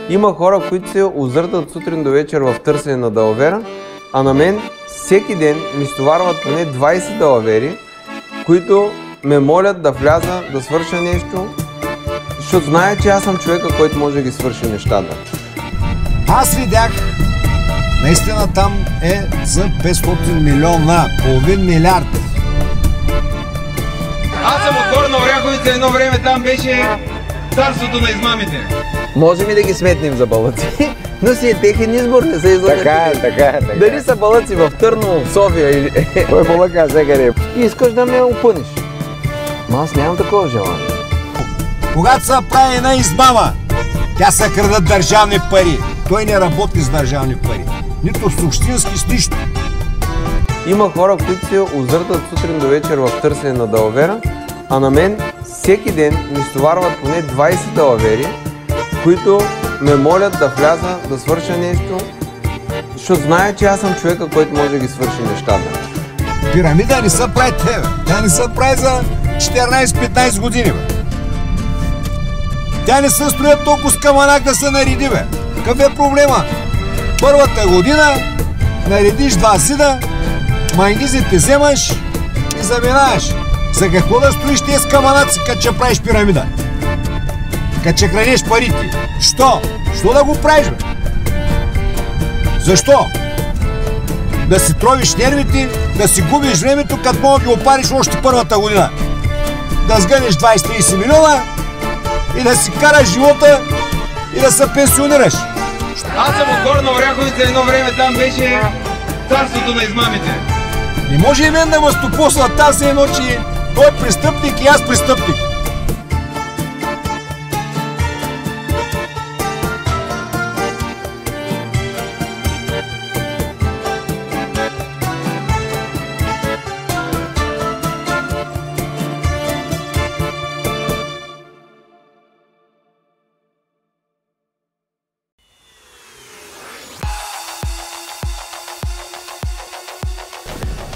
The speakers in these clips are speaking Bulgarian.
Има хора, които се озъртат сутрин до вечер в търсене на далавера, а на мен всеки ден ми стоварват поне 20 далавери, които ме молят да вляза, да свърша нещо, защото знае, че аз съм човека, който може да ги свърши нещата. Аз видях, наистина там е за 500 милиона, половин милиард. Аз съм от Горна Оряховица, едно време там беше царството на измамите. Можем и да ги сметнем за балъци, но си е техен избор, не са излъгнати. Така. Дали са балъци в Търново, в София или... Кой балъка всекъде? И искаш да ме опънеш. Но аз нямам такова желание. Когато се прави една измама, тя се крадат държавни пари. Той не работи с държавни пари. Нито с общински, с нищо. Има хора, които се озъртат сутрин до вечер в търсене на далавера, а на мен всеки ден ми стоварват поне 20 далавери, които ме молят да вляза, да свърша нещо, защото знае, че аз съм човека, който може да ги свърши нещата. Пирамида не се прави тебе. Тя не се прави за 14-15 години, бе. Тя не се строят толкова с каманак да се нареди, бе. Какъв е проблема? Първата година наредиш 2 зида, мангизите вземаш и заминаваш. За какво да строиш тези каманаци, като че правиш пирамида? Като че крадеш парите. Що? Що да го правиш, бе? Защо? Да си тровиш нервите, да си губиш времето, като мога да ги опариш още първата година. Да сгънеш 20-30 милиона и да си караш живота и да се пенсионираш. Аз съм от Горна Оряховица, едно време там беше царството на измамите. Не може и мен да ме стопосла тази едно, че той е престъпник и аз престъпник.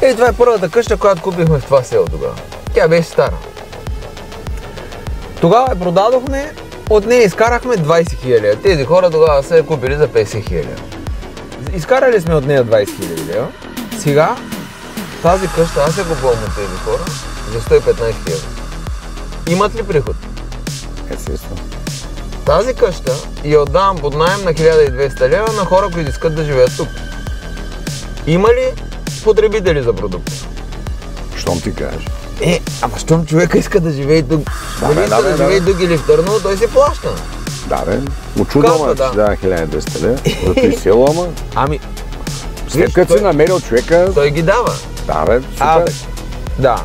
Ей, това е първата къща, която купихме в това село тогава. Тя беше стара. Тогава я продадохме, от нея изкарахме 20 хиляди. Тези хора тогава са я купили за 50 хиляди. Изкарали сме от нея 20 хиляди лева. Сега тази къща аз я купувам от тези хора за 115 хиляди. Имат ли приход? Естествено. Тази къща я отдавам под наем на 1200 лева на хора, които искат да живеят тук. Има ли потребители за продукти? Щом ти кажеш. Ама щом човека иска да живее тук, да живее тук или в Търново, той си плаща. Да, бе. Очудвам, че дава 1200 лева. За той село, ама. Ами, след като си намерил човека... Той ги дава. Да, бе, супер. Да.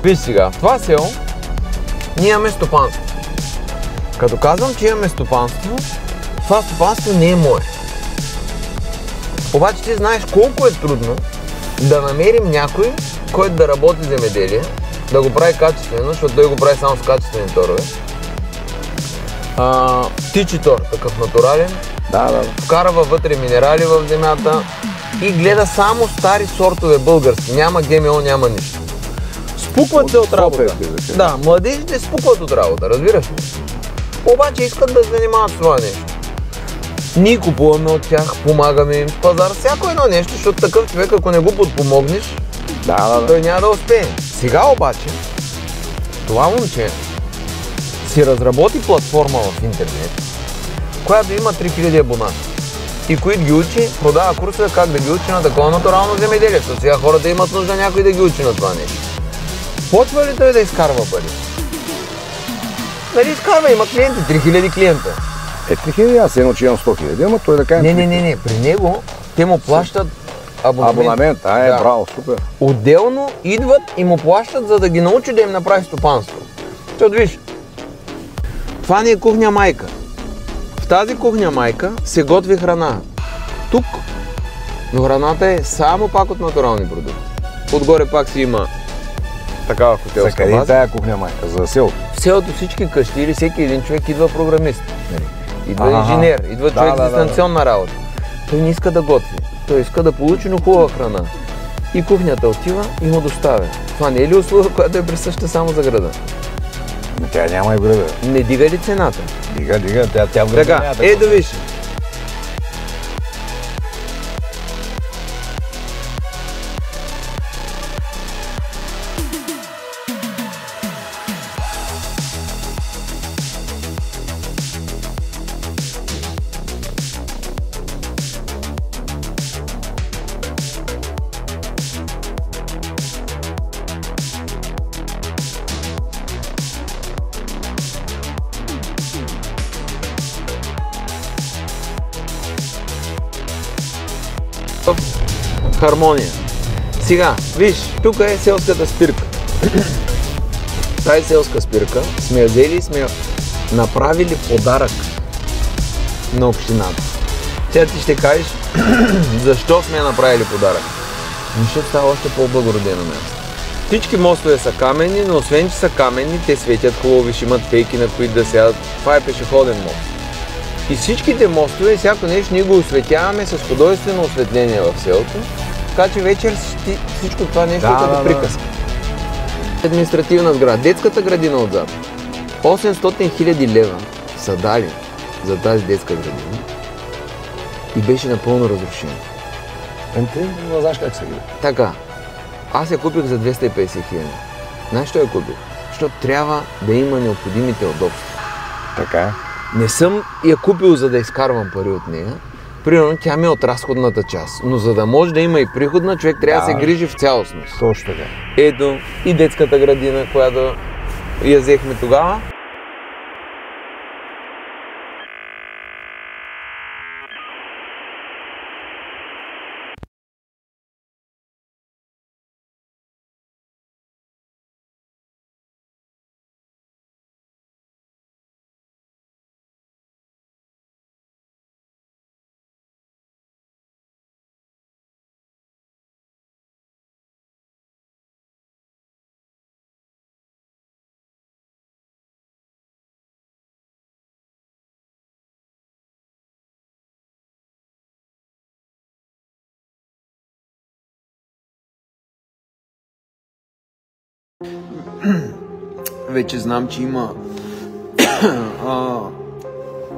Виж сега, в това село ние имаме стопанство. Като казвам, че имаме стопанство, това стопанство не е мое. Обаче ти знаеш колко е трудно да намерим някой, който да работи земеделие, да го прави качествено, защото той го прави само с качествени торове. Птичи тор, такъв натурален, вкарва вътре минерали в земята и гледа само стари сортове български, няма ГМО, няма нищо. Спукват се от работа. Да, младежите спукват от работа, разбираш ли? Обаче искат да се занимават с това нещо. Ние купуваме от тях, помагаме им с пазар, всяко едно нещо, защото такъв човек, ако не го подпомогнеш, той няма да успее. Сега обаче, това момче си разработи платформа в интернет, която има 3000 абоната и които ги учи, продава курса как да ги учи на такова натурално земеделие, защото сега хората имат нужда някой да ги учи на това нещо. Почва ли той да изкарва пари? Нали изкарва, има клиенти, 3000 клиента. 3000, аз едно, че имам 100 000, ама той да каже... Не, при него те му плащат абонамент. Браво, супер. Отделно идват и му плащат, за да ги научи да им направи стопанство. Защото виж, това ни е кухня майка. В тази кухня майка се готви храна. Тук, но храната е само пак от натурални продукти. Отгоре пак си има такава хотелска база. За къде е тая кухня майка? За селото? селото всички къщи или всеки един човек идва програмист. Нали? Идва инженер, идва човек дистанционна работа. Той не иска да готви. Той иска да получи хубава храна. И кухнята отива и му доставя. Това не е ли услуга, която е присъща само за града? Тя няма и в града. Не дига ли цената? Дига, тя в града така, няма да виж. Хармония. Сега, виж, тук е селската спирка. Тази селска спирка сме я взели и сме я направили подарък на общината. Сега ти ще кажеш, защо сме я направили подарък? Защото става още по-благородено място. Всички мостове са каменни, но освен че са каменни, те светят хубаво, виж, имат пейки, на които да сядат. Това е пешеходен мост. И всичките мостове, всяко нещо, ние го осветяваме с художествено осветление в селото, така че вечер всичко това нещо е като приказка. Административна сграда, детската градина отзад. 800 000 лева са дали за тази детска градина и беше напълно разрушена. Не знаеш как се гледа. Така, аз я купих за 250 000. Знаеш що я купих? Защото трябва да има необходимите удобства. Така е. Не съм я купил, за да изкарвам пари от нея. Примерно тя ми е от разходната част. Но за да може да има и приходна, човек трябва да се грижи в цялостност. Точно така. Ето и детската градина, която я взехме тогава. Вече знам, че има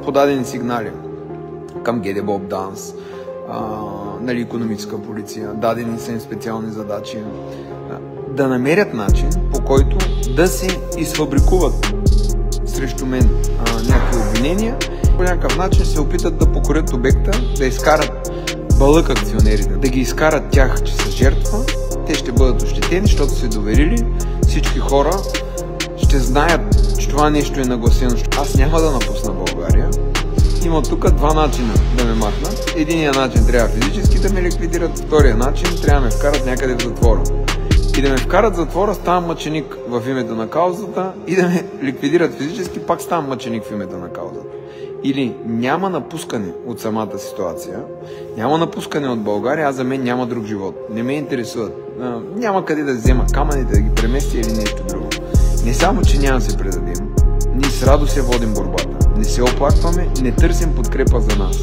подадени сигнали към ГДБОП ДАНС, нали, икономическа полиция, дадени са им специални задачи, да намерят начин, по който да се изфабрикуват срещу мен някакви обвинения, по някакъв начин се опитат да покорят обекта, да изкарат балък акционерите, да ги изкарат тях, че са жертва, те ще бъдат ощетени, защото се доверили, всички хора ще знаят, че това нещо е нагласено. Аз няма да напусна България. Има тук два начина да ме махнат. Единият начин трябва физически да ме ликвидират, втория начин трябва да ме вкарат някъде в затвора. И да ме вкарат в затвора, ставам мъченик в името на каузата, и да ме ликвидират физически, пак ставам мъченик в името на каузата. Или няма напускане от самата ситуация, няма напускане от България, а за мен няма друг живот. Не ме интересуват. Няма къде да взема камъните, да ги преместя или нещо друго. Не само, че няма да се предадем, ние с радост я водим борбата. Не се оплакваме, не търсим подкрепа за нас.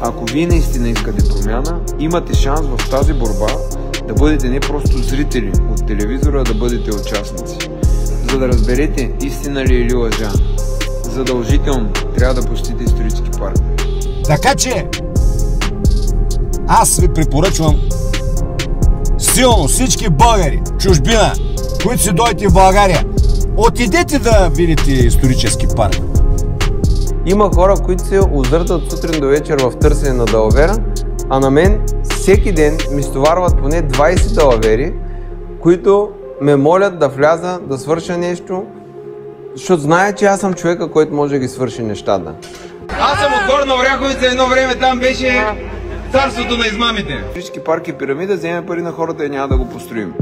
Ако вие наистина искате промяна, имате шанс в тази борба да бъдете не просто зрители от телевизора, а да бъдете участници. За да разберете истина ли е или лъжа, задължително трябва да посетите исторически парк. Така че, аз ви препоръчвам силно всички българи, чужбина, които си дойдете в България, отидете да видите исторически парк. Има хора, които се озъртат сутрин до вечер в търсене на далавера, а на мен всеки ден ми стоварват поне 20 далавери, които ме молят да вляза, да свърша нещо, защото знае, че аз съм човека, който може да ги свърши нещата. Аз съм от Горна Оряховица, едно време там беше царството на измамите. Всички парки пирамида, вземе пари на хората и няма да го построим.